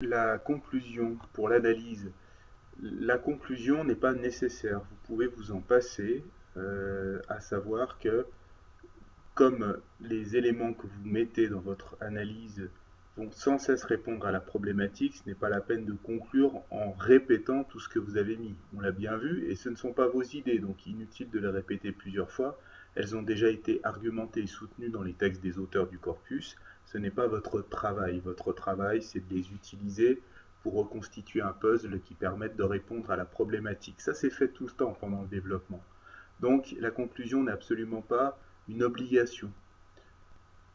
La conclusion pour l'analyse. La conclusion n'est pas nécessaire, vous pouvez vous en passer, à savoir que comme les éléments que vous mettez dans votre analyse vont sans cesse répondre à la problématique, ce n'est pas la peine de conclure en répétant tout ce que vous avez mis. On l'a bien vu, et ce ne sont pas vos idées, donc inutile de les répéter plusieurs fois. Elles ont déjà été argumentées et soutenues dans les textes des auteurs du corpus. Ce n'est pas votre travail. Votre travail, c'est de les utiliser pour reconstituer un puzzle qui permette de répondre à la problématique. Ça, c'est fait tout le temps pendant le développement. Donc, la conclusion n'est absolument pas une obligation.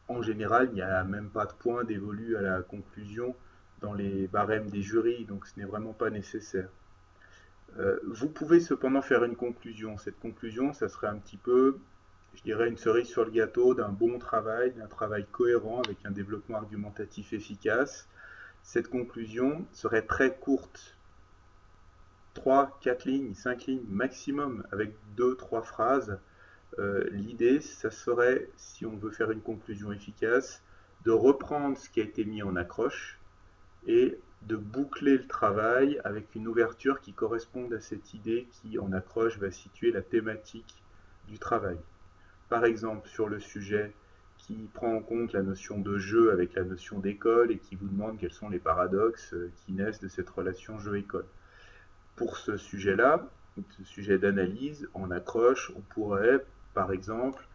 En général, il n'y a même pas de point dévolu à la conclusion dans les barèmes des jurys, donc ce n'est vraiment pas nécessaire. Vous pouvez cependant faire une conclusion. Cette conclusion, ça serait un petit peu, je dirais, une cerise sur le gâteau d'un bon travail, d'un travail cohérent avec un développement argumentatif efficace. Cette conclusion serait très courte, 3, 4 lignes, 5 lignes maximum, avec 2-3 phrases. L'idée, ça serait, si on veut faire une conclusion efficace, de reprendre ce qui a été mis en accroche et de boucler le travail avec une ouverture qui corresponde à cette idée qui, en accroche, va situer la thématique du travail. Par exemple, sur le sujet qui prend en compte la notion de jeu avec la notion d'école et qui vous demande quels sont les paradoxes qui naissent de cette relation jeu-école. Pour ce sujet-là, ce sujet d'analyse, en accroche, on pourrait, par exemple,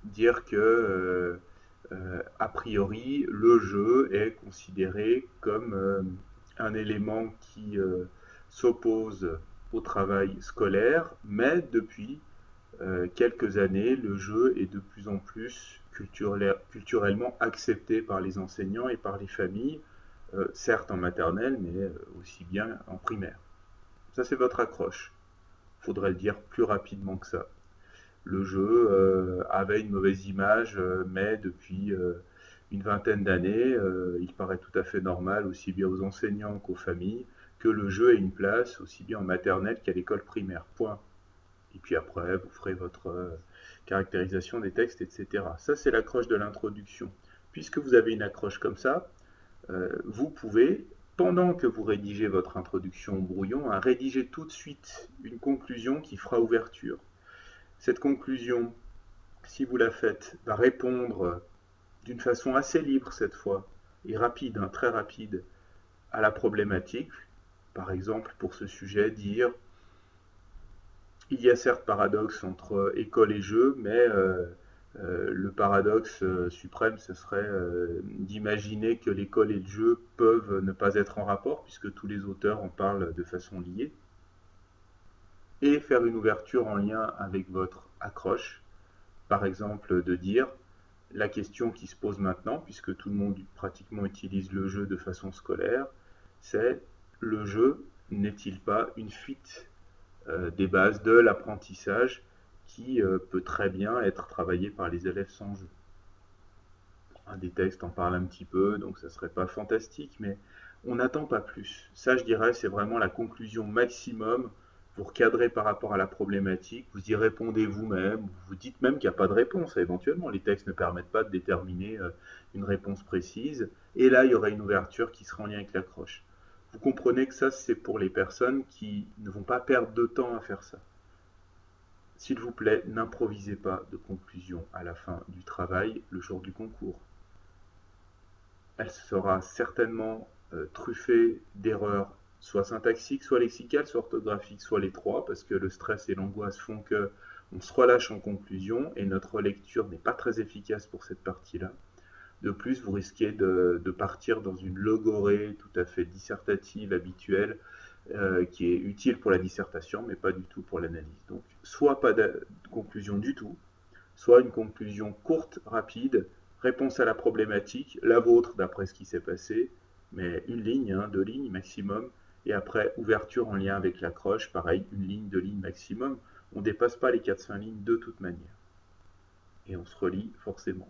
dire que, a priori, le jeu est considéré comme un élément qui s'oppose au travail scolaire, mais depuis quelques années, le jeu est de plus en plus culturellement accepté par les enseignants et par les familles, certes en maternelle, mais aussi bien en primaire. Ça, c'est votre accroche. Il faudrait le dire plus rapidement que ça. Le jeu avait une mauvaise image, mais depuis une vingtaine d'années, il paraît tout à fait normal, aussi bien aux enseignants qu'aux familles, que le jeu ait une place aussi bien en maternelle qu'à l'école primaire. Point. Et puis après, vous ferez votre caractérisation des textes, etc. Ça, c'est l'accroche de l'introduction. Puisque vous avez une accroche comme ça, vous pouvez, pendant que vous rédigez votre introduction au brouillon, rédiger tout de suite une conclusion qui fera ouverture. Cette conclusion, si vous la faites, va répondre d'une façon assez libre cette fois, et rapide, très rapide, à la problématique. Par exemple, pour ce sujet, dire il y a certes paradoxe entre école et jeu, mais le paradoxe suprême, ce serait d'imaginer que l'école et le jeu peuvent ne pas être en rapport, puisque tous les auteurs en parlent de façon liée, et faire une ouverture en lien avec votre accroche, par exemple de dire la question qui se pose maintenant, puisque tout le monde pratiquement utilise le jeu de façon scolaire, c'est le jeu n'est-il pas une fuite des bases de l'apprentissage qui peut très bien être travaillé par les élèves sans jeu. Un des textes en parle un petit peu, donc ça serait pas fantastique, mais on n'attend pas plus. Ça, je dirais, c'est vraiment la conclusion maximum. Vous recadrez par rapport à la problématique, vous y répondez vous-même, vous dites même qu'il n'y a pas de réponse. Éventuellement, les textes ne permettent pas de déterminer une réponse précise, et là, il y aura une ouverture qui sera en lien avec l'accroche. Vous comprenez que ça, c'est pour les personnes qui ne vont pas perdre de temps à faire ça. S'il vous plaît, n'improvisez pas de conclusion à la fin du travail le jour du concours. Elle sera certainement truffée d'erreurs, soit syntaxiques, soit lexicales, soit orthographiques, soit les trois, parce que le stress et l'angoisse font que on se relâche en conclusion et notre lecture n'est pas très efficace pour cette partie-là. De plus, vous risquez de partir dans une logorée tout à fait dissertative, habituelle, qui est utile pour la dissertation, mais pas du tout pour l'analyse. Donc, soit pas de conclusion du tout, soit une conclusion courte, rapide, réponse à la problématique, la vôtre d'après ce qui s'est passé, mais une ligne, 2 lignes maximum, et après ouverture en lien avec l'accroche, pareil, 1 ligne, 2 lignes maximum. On ne dépasse pas les 4-5 lignes de toute manière. Et on se relie forcément.